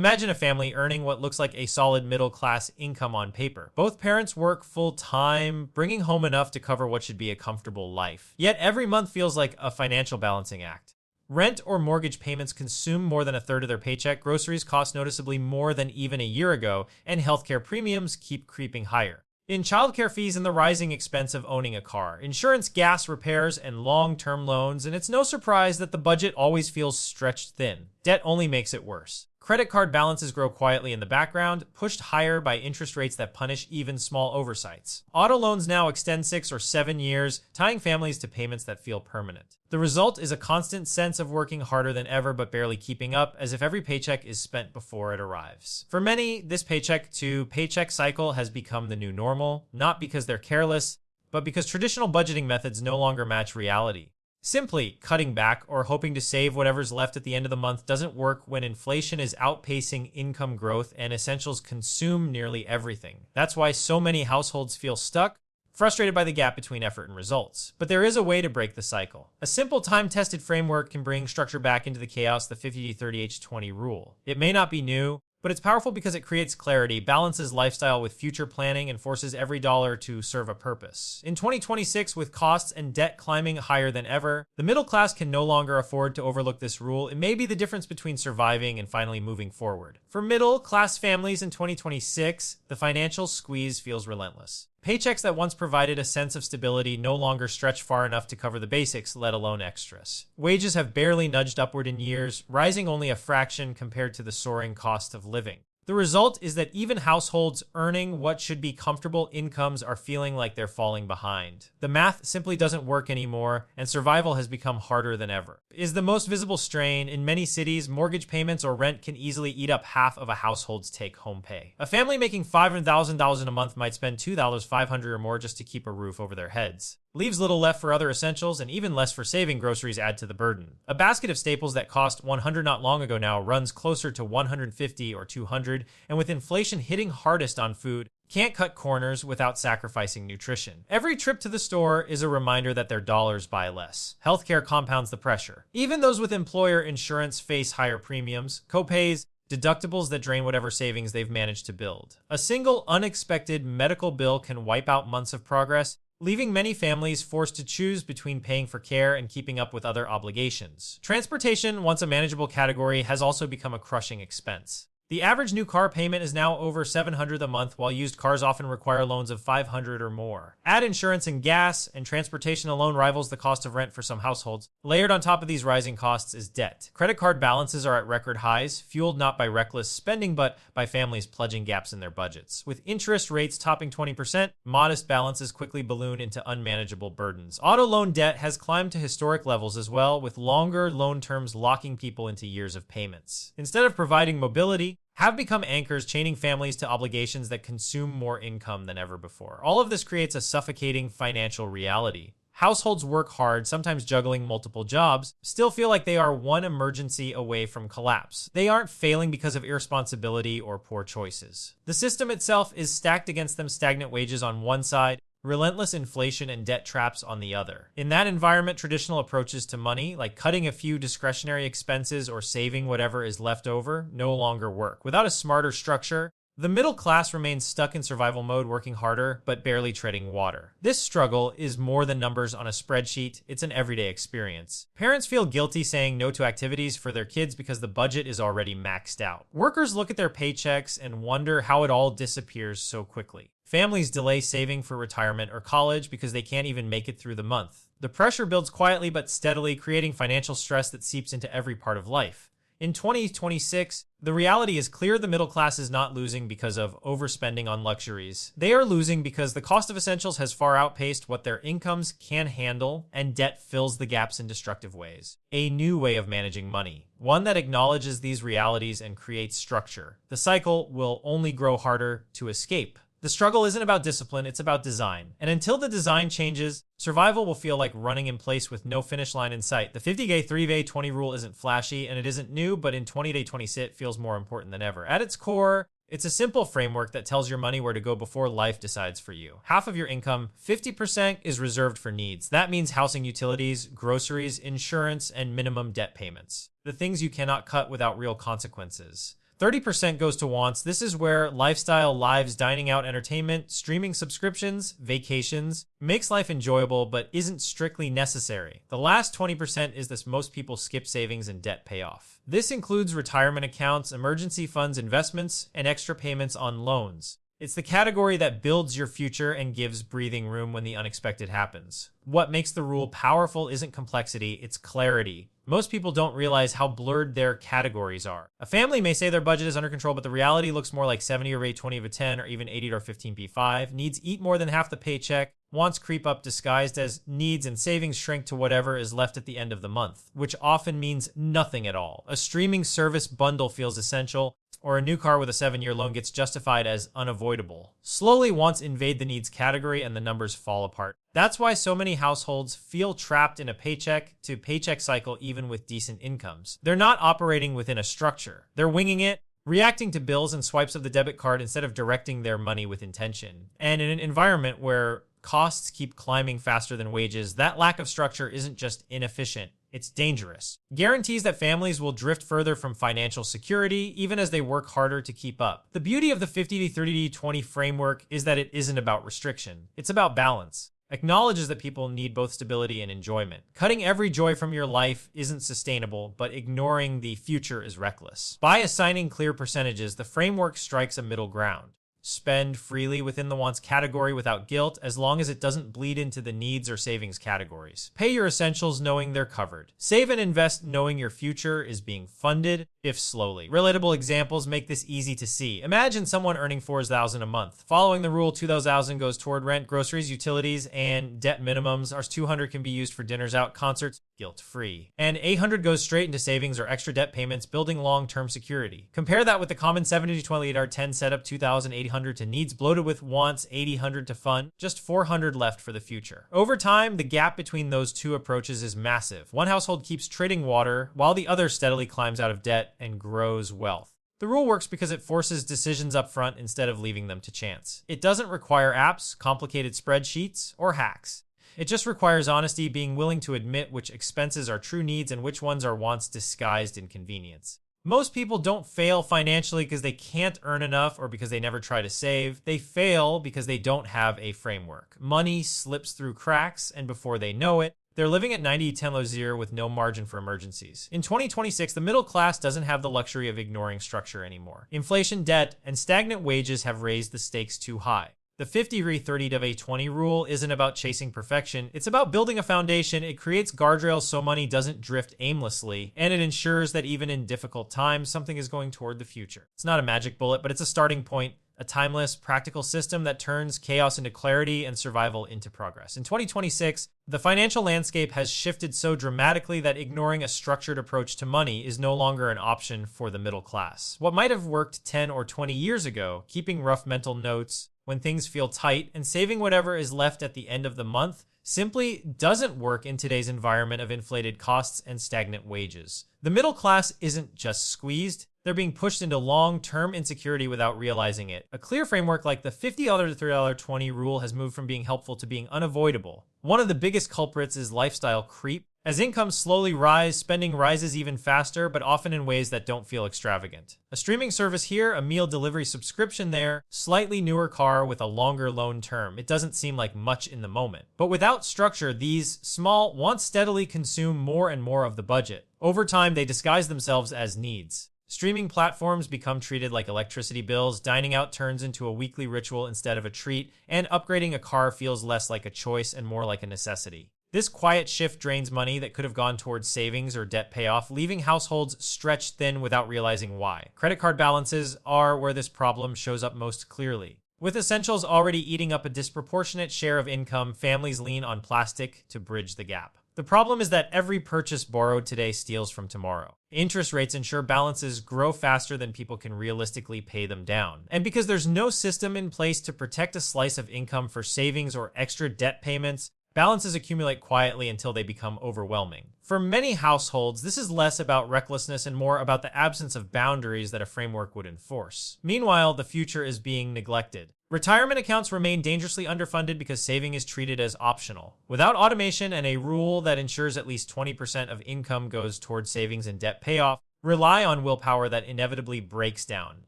Imagine a family earning what looks like a solid middle-class income on paper. Both parents work full-time, bringing home enough to cover what should be a comfortable life. Yet every month feels like a financial balancing act. Rent or mortgage payments consume more than a third of their paycheck, groceries cost noticeably more than even a year ago, and healthcare premiums keep creeping higher. In childcare fees and the rising expense of owning a car, insurance, gas, repairs, and long-term loans, and it's no surprise that the budget always feels stretched thin. Debt only makes it worse. Credit card balances grow quietly in the background, pushed higher by interest rates that punish even small oversights. Auto loans now extend 6 or 7 years, tying families to payments that feel permanent. The result is a constant sense of working harder than ever but barely keeping up, as if every paycheck is spent before it arrives. For many, this paycheck to paycheck cycle has become the new normal, not because they're careless, but because traditional budgeting methods no longer match reality. Simply cutting back or hoping to save whatever's left at the end of the month doesn't work when inflation is outpacing income growth and essentials consume nearly everything. That's why so many households feel stuck, frustrated by the gap between effort and results. But there is a way to break the cycle. A simple time-tested framework can bring structure back into the chaos, the 50-30-80-20 rule. It may not be new, but it's powerful because it creates clarity, balances lifestyle with future planning, and forces every dollar to serve a purpose. In 2026, with costs and debt climbing higher than ever, the middle class can no longer afford to overlook this rule. It may be the difference between surviving and finally moving forward. For middle class families in 2026, the financial squeeze feels relentless. Paychecks that once provided a sense of stability no longer stretch far enough to cover the basics, let alone extras. Wages have barely nudged upward in years, rising only a fraction compared to the soaring cost of living. The result is that even households earning what should be comfortable incomes are feeling like they're falling behind. The math simply doesn't work anymore, and survival has become harder than ever. Is the most visible strain. In many cities, mortgage payments or rent can easily eat up half of a household's take-home pay. A family making $500,000 a month might spend $2,500 or more just to keep a roof over their heads. Leaves little left for other essentials and even less for saving. Groceries add to the burden. A basket of staples that cost $100 not long ago now runs closer to $150 or $200, and with inflation hitting hardest on food, can't cut corners without sacrificing nutrition. Every trip to the store is a reminder that their dollars buy less. Healthcare compounds the pressure. Even those with employer insurance face higher premiums, co-pays, deductibles that drain whatever savings they've managed to build. A single unexpected medical bill can wipe out months of progress, leaving many families forced to choose between paying for care and keeping up with other obligations. Transportation, once a manageable category, has also become a crushing expense. The average new car payment is now over $700 a month, while used cars often require loans of $500 or more. Add insurance and gas, and transportation alone rivals the cost of rent for some households. Layered on top of these rising costs is debt. Credit card balances are at record highs, fueled not by reckless spending, but by families pledging gaps in their budgets. With interest rates topping 20%, modest balances quickly balloon into unmanageable burdens. Auto loan debt has climbed to historic levels as well, with longer loan terms locking people into years of payments. Instead of providing mobility, have become anchors chaining families to obligations that consume more income than ever before. All of this creates a suffocating financial reality. Households work hard, sometimes juggling multiple jobs, still feel like they are one emergency away from collapse. They aren't failing because of irresponsibility or poor choices. The system itself is stacked against them, stagnant wages on one side, relentless inflation and debt traps on the other. In that environment, traditional approaches to money, like cutting a few discretionary expenses or saving whatever is left over, no longer work. Without a smarter structure, the middle class remains stuck in survival mode, working harder, but barely treading water. This struggle is more than numbers on a spreadsheet, it's an everyday experience. Parents feel guilty saying no to activities for their kids because the budget is already maxed out. Workers look at their paychecks and wonder how it all disappears so quickly. Families delay saving for retirement or college because they can't even make it through the month. The pressure builds quietly but steadily, creating financial stress that seeps into every part of life. In 2026, the reality is clear: the middle class is not losing because of overspending on luxuries. They are losing because the cost of essentials has far outpaced what their incomes can handle, and debt fills the gaps in destructive ways. A new way of managing money, one that acknowledges these realities and creates structure. The cycle will only grow harder to escape. The struggle isn't about discipline, it's about design. And until the design changes, survival will feel like running in place with no finish line in sight. The 50-day 3-day-20 rule isn't flashy and it isn't new, but in 20-day 20 sit feels more important than ever. At its core, it's a simple framework that tells your money where to go before life decides for you. Half of your income, 50%, is reserved for needs. That means housing, utilities, groceries, insurance, and minimum debt payments. The things you cannot cut without real consequences. 30% goes to wants. This is where lifestyle, lives, dining out, entertainment, streaming subscriptions, vacations, makes life enjoyable but isn't strictly necessary. The last 20% is this: most people skip savings and debt payoff. This includes retirement accounts, emergency funds, investments, and extra payments on loans. It's the category that builds your future and gives breathing room when the unexpected happens. What makes the rule powerful isn't complexity, it's clarity. Most people don't realize how blurred their categories are. A family may say their budget is under control, but the reality looks more like 70 or 8, 20 of a 10, or even 80 or 15p5. Needs eat more than half the paycheck. Wants creep up disguised as needs, and savings shrink to whatever is left at the end of the month, which often means nothing at all. A streaming service bundle feels essential, or a new car with a 7-year loan gets justified as unavoidable. Slowly, wants invade the needs category and the numbers fall apart. That's why so many households feel trapped in a paycheck to paycheck cycle even with decent incomes. They're not operating within a structure. They're winging it, reacting to bills and swipes of the debit card instead of directing their money with intention. And in an environment where costs keep climbing faster than wages, that lack of structure isn't just inefficient, it's dangerous. Guarantees that families will drift further from financial security even as they work harder to keep up. The beauty of the 50-30-20 framework is that it isn't about restriction. It's about balance. Acknowledges that people need both stability and enjoyment. Cutting every joy from your life isn't sustainable, but ignoring the future is reckless. By assigning clear percentages, the framework strikes a middle ground. Spend freely within the wants category without guilt, as long as it doesn't bleed into the needs or savings categories. Pay your essentials knowing they're covered. Save and invest knowing your future is being funded, if slowly. Relatable examples make this easy to see. Imagine someone earning $4,000 a month. Following the rule, $2,000 goes toward rent, groceries, utilities, and debt minimums. Our $200 can be used for dinners out, concerts, guilt-free. And $800 goes straight into savings or extra debt payments, building long-term security. Compare that with the common 70-20 8R10 setup, $2,800 to needs, bloated with wants, $800 to fun, just $400 left for the future. Over time, the gap between those two approaches is massive. One household keeps treading water, while the other steadily climbs out of debt and grows wealth. The rule works because it forces decisions up front instead of leaving them to chance. It doesn't require apps, complicated spreadsheets, or hacks. It just requires honesty, being willing to admit which expenses are true needs and which ones are wants disguised in convenience. Most people don't fail financially because they can't earn enough or because they never try to save. They fail because they don't have a framework. Money slips through cracks, and before they know it, they're living at 90-10-0 with no margin for emergencies. In 2026, the middle class doesn't have the luxury of ignoring structure anymore. Inflation, debt, and stagnant wages have raised the stakes too high. The 50-30-20 rule isn't about chasing perfection. It's about building a foundation. It creates guardrails so money doesn't drift aimlessly, and it ensures that even in difficult times, something is going toward the future. It's not a magic bullet, but it's a starting point, a timeless, practical system that turns chaos into clarity and survival into progress. In 2026, the financial landscape has shifted so dramatically that ignoring a structured approach to money is no longer an option for the middle class. What might have worked 10 or 20 years ago, keeping rough mental notes when things feel tight and saving whatever is left at the end of the month, simply doesn't work in today's environment of inflated costs and stagnant wages. The middle class isn't just squeezed, they're being pushed into long-term insecurity without realizing it. A clear framework like the $50 to $3.20 rule has moved from being helpful to being unavoidable. One of the biggest culprits is lifestyle creep. As incomes slowly rise, spending rises even faster, but often in ways that don't feel extravagant. A streaming service here, a meal delivery subscription there, slightly newer car with a longer loan term. It doesn't seem like much in the moment. But without structure, these small wants steadily consume more and more of the budget. Over time, they disguise themselves as needs. Streaming platforms become treated like electricity bills, dining out turns into a weekly ritual instead of a treat, and upgrading a car feels less like a choice and more like a necessity. This quiet shift drains money that could have gone towards savings or debt payoff, leaving households stretched thin without realizing why. Credit card balances are where this problem shows up most clearly. With essentials already eating up a disproportionate share of income, families lean on plastic to bridge the gap. The problem is that every purchase borrowed today steals from tomorrow. Interest rates ensure balances grow faster than people can realistically pay them down. And because there's no system in place to protect a slice of income for savings or extra debt payments, balances accumulate quietly until they become overwhelming. For many households, this is less about recklessness and more about the absence of boundaries that a framework would enforce. Meanwhile, the future is being neglected. Retirement accounts remain dangerously underfunded because saving is treated as optional. Without automation and a rule that ensures at least 20% of income goes towards savings and debt payoff, rely on willpower that inevitably breaks down.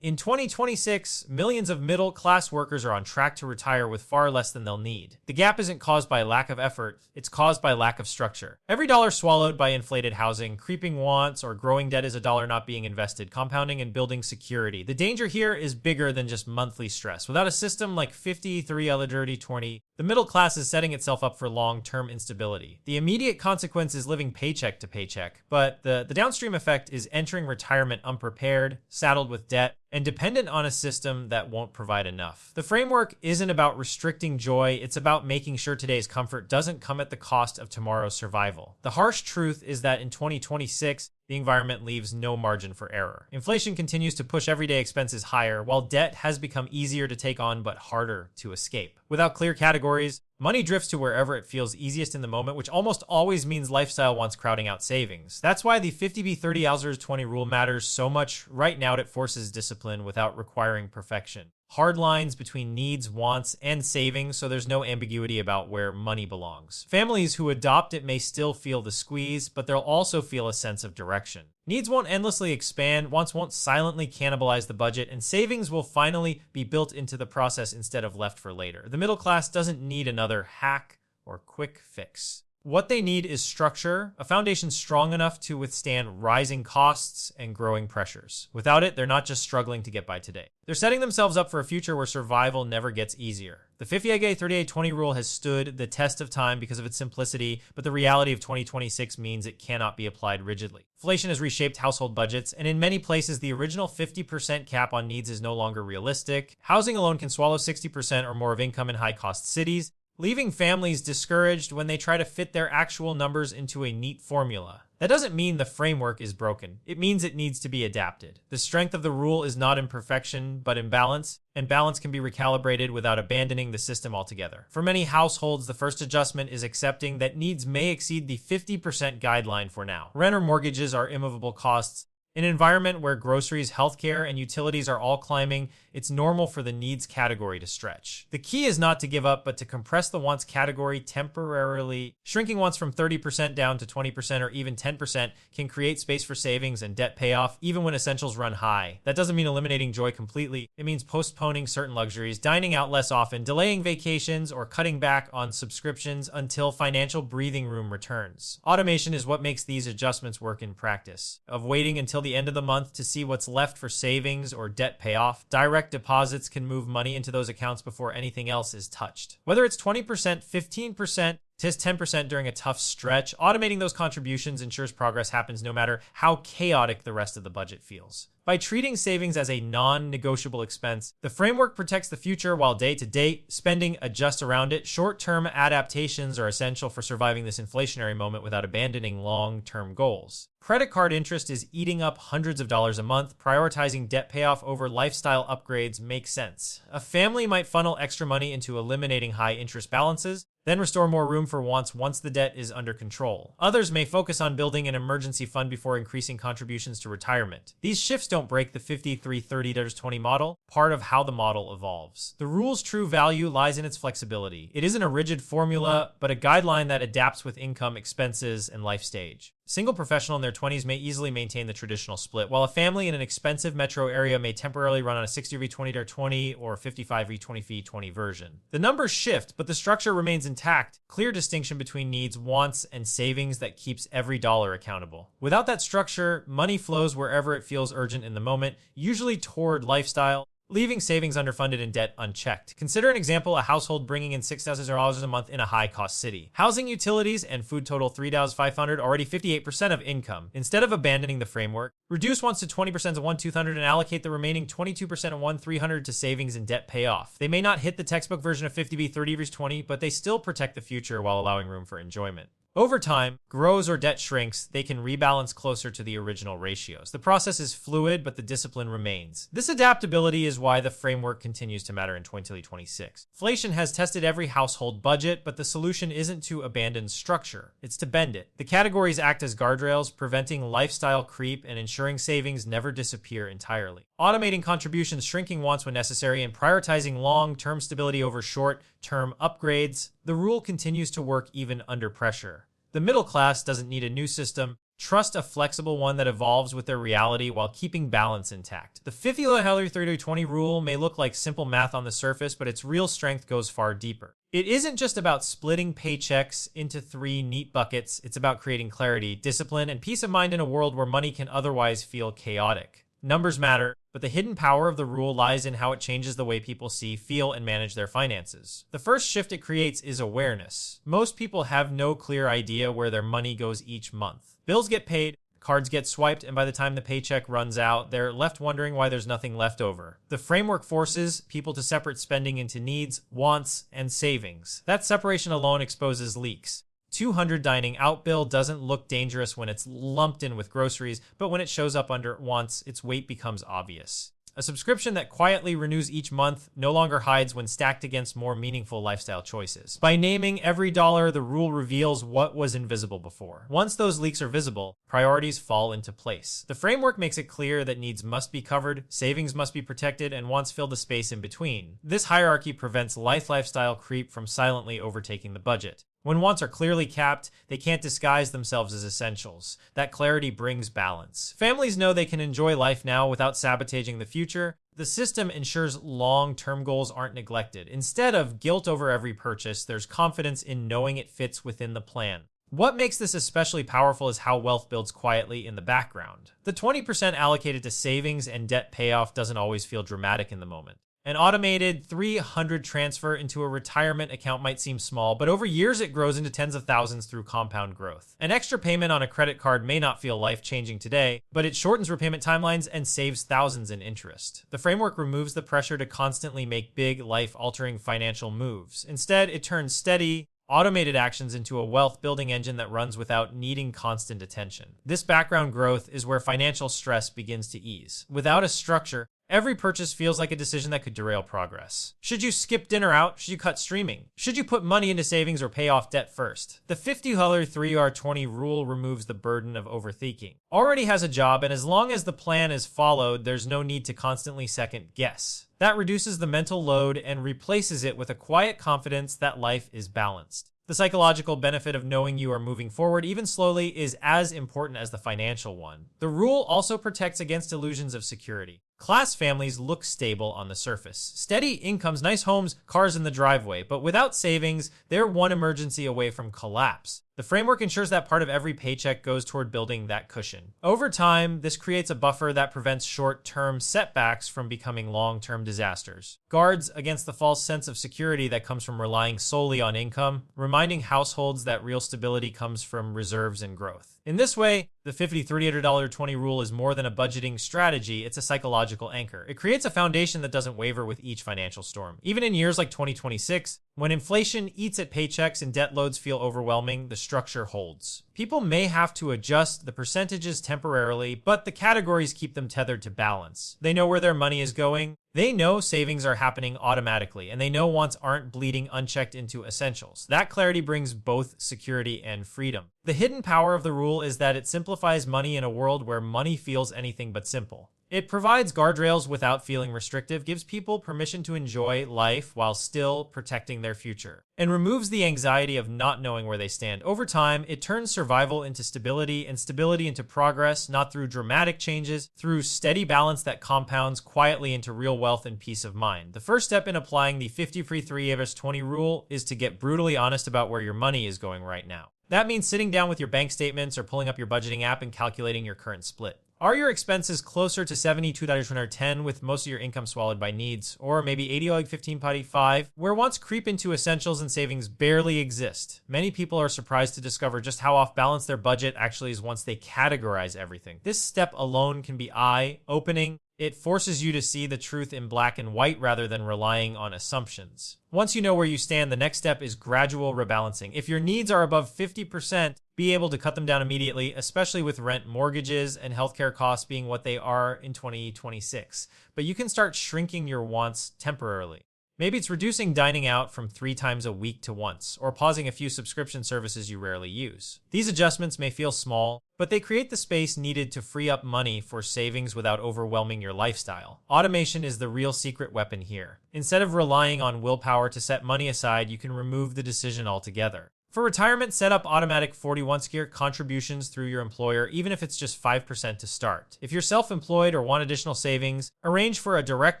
In 2026, millions of middle-class workers are on track to retire with far less than they'll need. The gap isn't caused by lack of effort, it's caused by lack of structure. Every dollar swallowed by inflated housing, creeping wants, or growing debt is a dollar not being invested, compounding and building security. The danger here is bigger than just monthly stress. Without a system like 53 Dirty 20, the middle class is setting itself up for long-term instability. The immediate consequence is living paycheck to paycheck, but the downstream effect is entering retirement unprepared, saddled with debt, and dependent on a system that won't provide enough. The framework isn't about restricting joy, it's about making sure today's comfort doesn't come at the cost of tomorrow's survival. The harsh truth is that in 2026, the environment leaves no margin for error. Inflation continues to push everyday expenses higher, while debt has become easier to take on but harder to escape. Without clear categories, money drifts to wherever it feels easiest in the moment, which almost always means lifestyle wants crowding out savings. That's why the 50B30 20 rule matters so much right now. It forces discipline without requiring perfection. Hard lines between needs, wants, and savings, so there's no ambiguity about where money belongs. Families who adopt it may still feel the squeeze, but they'll also feel a sense of direction. Needs won't endlessly expand, wants won't silently cannibalize the budget, and savings will finally be built into the process instead of left for later. The middle class doesn't need another hack or quick fix. What they need is structure, a foundation strong enough to withstand rising costs and growing pressures. Without it, they're not just struggling to get by today. They're setting themselves up for a future where survival never gets easier. The 50-38-20 rule has stood the test of time because of its simplicity, but the reality of 2026 means it cannot be applied rigidly. Inflation has reshaped household budgets, and in many places, the original 50% cap on needs is no longer realistic. Housing alone can swallow 60% or more of income in high-cost cities, leaving families discouraged when they try to fit their actual numbers into a neat formula. That doesn't mean the framework is broken. It means it needs to be adapted. The strength of the rule is not in perfection, but in balance, and balance can be recalibrated without abandoning the system altogether. For many households, the first adjustment is accepting that needs may exceed the 50% guideline for now. Rent or mortgages are immovable costs. In an environment where groceries, healthcare, and utilities are all climbing, it's normal for the needs category to stretch. The key is not to give up, but to compress the wants category temporarily. Shrinking wants from 30% down to 20% or even 10% can create space for savings and debt payoff, even when essentials run high. That doesn't mean eliminating joy completely. It means postponing certain luxuries, dining out less often, delaying vacations, or cutting back on subscriptions until financial breathing room returns. Automation is what makes these adjustments work in practice. Of waiting until the end of the month to see what's left for savings or debt payoff, direct deposits can move money into those accounts before anything else is touched. Whether it's 20%, 15%, just 10% during a tough stretch, automating those contributions ensures progress happens no matter how chaotic the rest of the budget feels. By treating savings as a non-negotiable expense, the framework protects the future while day-to-day spending adjusts around it. Short-term adaptations are essential for surviving this inflationary moment without abandoning long-term goals. Credit card interest is eating up hundreds of dollars a month. Prioritizing debt payoff over lifestyle upgrades makes sense. A family might funnel extra money into eliminating high interest balances, then restore more room for wants once the debt is under control. Others may focus on building an emergency fund before increasing contributions to retirement. These shifts don't break the 50-3-30-20 model, part of how the model evolves. The rule's true value lies in its flexibility. It isn't a rigid formula, but a guideline that adapts with income, expenses, and life stage. A single professional in their 20s may easily maintain the traditional split, while a family in an expensive metro area may temporarily run on a 60-20-20 or 55-20 version. The numbers shift, but the structure remains intact. Clear distinction between needs, wants, and savings that keeps every dollar accountable. Without that structure, money flows wherever it feels urgent in the moment, usually toward lifestyle, leaving savings underfunded and debt unchecked. Consider an example, a household bringing in $6,000 a month in a high-cost city. Housing, utilities, and food total $3,500, already 58% of income. Instead of abandoning the framework, reduce wants to 20% of $1,200 and allocate the remaining 22% of $1,300 to savings and debt payoff. They may not hit the textbook version of 50B30/20, but they still protect the future while allowing room for enjoyment. Over time, grows or debt shrinks, they can rebalance closer to the original ratios. The process is fluid, but the discipline remains. This adaptability is why the framework continues to matter in 2026. Inflation has tested every household budget, but the solution isn't to abandon structure, it's to bend it. The categories act as guardrails, preventing lifestyle creep and ensuring savings never disappear entirely. Automating contributions, shrinking wants when necessary, and prioritizing long-term stability over short-term upgrades, the rule continues to work even under pressure. The middle class doesn't need a new system, Trust a flexible one that evolves with their reality while keeping balance intact. The 50-30-20 rule may look like simple math on the surface, but its real strength goes far deeper. It isn't just about splitting paychecks into 3 neat buckets. It's about creating clarity, discipline, and peace of mind in a world where money can otherwise feel chaotic. Numbers matter, but the hidden power of the rule lies in how it changes the way people see, feel, and manage their finances. The first shift it creates is awareness. Most people have no clear idea where their money goes each month. Bills get paid, cards get swiped, and by the time the paycheck runs out, they're left wondering why there's nothing left over. The framework forces people to separate spending into needs, wants, and savings. That separation alone exposes leaks. $200 dining out bill doesn't look dangerous when it's lumped in with groceries, but when it shows up under wants, its weight becomes obvious. A subscription that quietly renews each month no longer hides when stacked against more meaningful lifestyle choices. By naming every dollar, the rule reveals what was invisible before. Once those leaks are visible, priorities fall into place. The framework makes it clear that needs must be covered, savings must be protected, and wants fill the space in between. This hierarchy prevents lifestyle creep from silently overtaking the budget. When wants are clearly capped, they can't disguise themselves as essentials. That clarity brings balance. Families know they can enjoy life now without sabotaging the future. The system ensures long-term goals aren't neglected. Instead of guilt over every purchase, there's confidence in knowing it fits within the plan. What makes this especially powerful is how wealth builds quietly in the background. The 20% allocated to savings and debt payoff doesn't always feel dramatic in the moment. An automated $300 transfer into a retirement account might seem small, but over years it grows into tens of thousands through compound growth. An extra payment on a credit card may not feel life-changing today, but it shortens repayment timelines and saves thousands in interest. The framework removes the pressure to constantly make big, life-altering financial moves. Instead, it turns steady, automated actions into a wealth-building engine that runs without needing constant attention. This background growth is where financial stress begins to ease. Without a structure, every purchase feels like a decision that could derail progress. Should you skip dinner out? Should you cut streaming? Should you put money into savings or pay off debt first? The 50-3R20 rule removes the burden of overthinking. Already has a job, and as long as the plan is followed, there's no need to constantly second guess. That reduces the mental load and replaces it with a quiet confidence that life is balanced. The psychological benefit of knowing you are moving forward, even slowly, is as important as the financial one. The rule also protects against illusions of security. Class families look stable on the surface. Steady incomes, nice homes, cars in the driveway, but without savings, they're one emergency away from collapse. The framework ensures that part of every paycheck goes toward building that cushion. Over time, this creates a buffer that prevents short-term setbacks from becoming long-term disasters. Guards against the false sense of security that comes from relying solely on income, reminding households that real stability comes from reserves and growth. In this way, the 50-30-20 rule is more than a budgeting strategy, it's a psychological anchor. It creates a foundation that doesn't waver with each financial storm. Even in years like 2026, when inflation eats at paychecks and debt loads feel overwhelming, the structure holds. People may have to adjust the percentages temporarily, but the categories keep them tethered to balance. They know where their money is going. They know savings are happening automatically, and they know wants aren't bleeding unchecked into essentials. That clarity brings both security and freedom. The hidden power of the rule is that it simplifies money in a world where money feels anything but simple. It provides guardrails without feeling restrictive, gives people permission to enjoy life while still protecting their future, and removes the anxiety of not knowing where they stand. Over time, it turns survival into stability and stability into progress, not through dramatic changes, through steady balance that compounds quietly into real wealth and peace of mind. The first step in applying the 50-3-20 rule is to get brutally honest about where your money is going right now. That means sitting down with your bank statements or pulling up your budgeting app and calculating your current split. Are your expenses closer to $72-$110 with most of your income swallowed by needs, or maybe $80-15 where wants creep into essentials and savings barely exist? Many people are surprised to discover just how off balance their budget actually is once they categorize everything. This step alone can be eye-opening. It forces you to see the truth in black and white rather than relying on assumptions. Once you know where you stand, the next step is gradual rebalancing. If your needs are above 50%, be able to cut them down immediately, especially with rent, mortgages, and healthcare costs being what they are in 2026. But you can start shrinking your wants temporarily. Maybe it's reducing dining out from 3 times a week to once, or pausing a few subscription services you rarely use. These adjustments may feel small, but they create the space needed to free up money for savings without overwhelming your lifestyle. Automation is the real secret weapon here. Instead of relying on willpower to set money aside, you can remove the decision altogether. For retirement, set up automatic 41st contributions through your employer, even if it's just 5% to start. If you're self-employed or want additional savings, arrange for a direct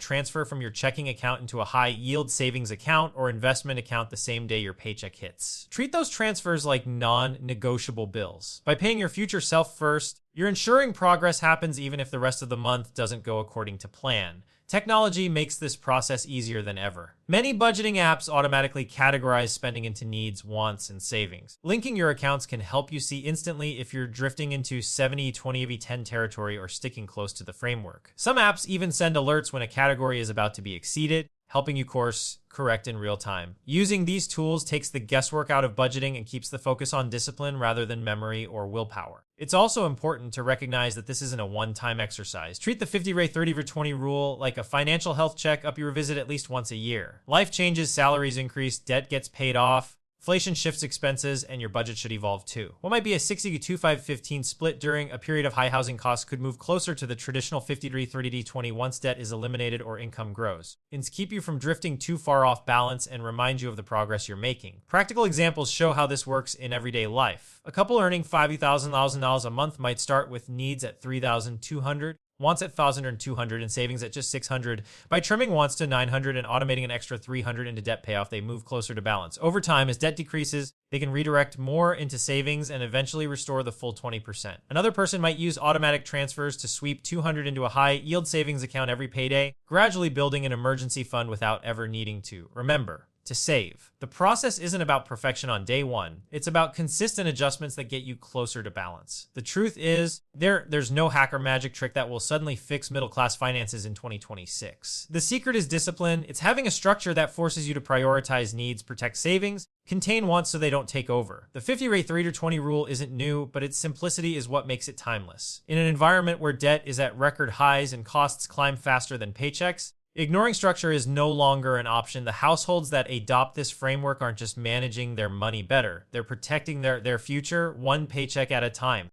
transfer from your checking account into a high-yield savings account or investment account the same day your paycheck hits. Treat those transfers like non-negotiable bills. By paying your future self first, you're ensuring progress happens even if the rest of the month doesn't go according to plan. Technology makes this process easier than ever. Many budgeting apps automatically categorize spending into needs, wants, and savings. Linking your accounts can help you see instantly if you're drifting into 70-20-10 territory or sticking close to the framework. Some apps even send alerts when a category is about to be exceeded, helping you course correct in real time. Using these tools takes the guesswork out of budgeting and keeps the focus on discipline rather than memory or willpower. It's also important to recognize that this isn't a one-time exercise. Treat the 50-30-20 rule like a financial health checkup you revisit at least once a year. Life changes, salaries increase, debt gets paid off, inflation shifts expenses, and your budget should evolve too. What might be a 60-25-15 split during a period of high housing costs could move closer to the traditional 50-30-20 once debt is eliminated or income grows. And keep you from drifting too far off balance and remind you of the progress you're making. Practical examples show how this works in everyday life. A couple earning $50,000 a month might start with needs at $3,200, wants at $1,200, and savings at just $600. By trimming wants to $900 and automating an extra $300 into debt payoff, they move closer to balance. Over time, as debt decreases, they can redirect more into savings and eventually restore the full 20%. Another person might use automatic transfers to sweep $200 into a high-yield savings account every payday, gradually building an emergency fund without ever needing to. Remember, to save. The process isn't about perfection on day one. It's about consistent adjustments that get you closer to balance. The truth is, there's no hack or magic trick that will suddenly fix middle-class finances in 2026. The secret is discipline. It's having a structure that forces you to prioritize needs, protect savings, contain wants so they don't take over. The 50-30-20 rule isn't new, but its simplicity is what makes it timeless. In an environment where debt is at record highs and costs climb faster than paychecks, ignoring structure is no longer an option. The households that adopt this framework aren't just managing their money better. They're protecting their future one paycheck at a time.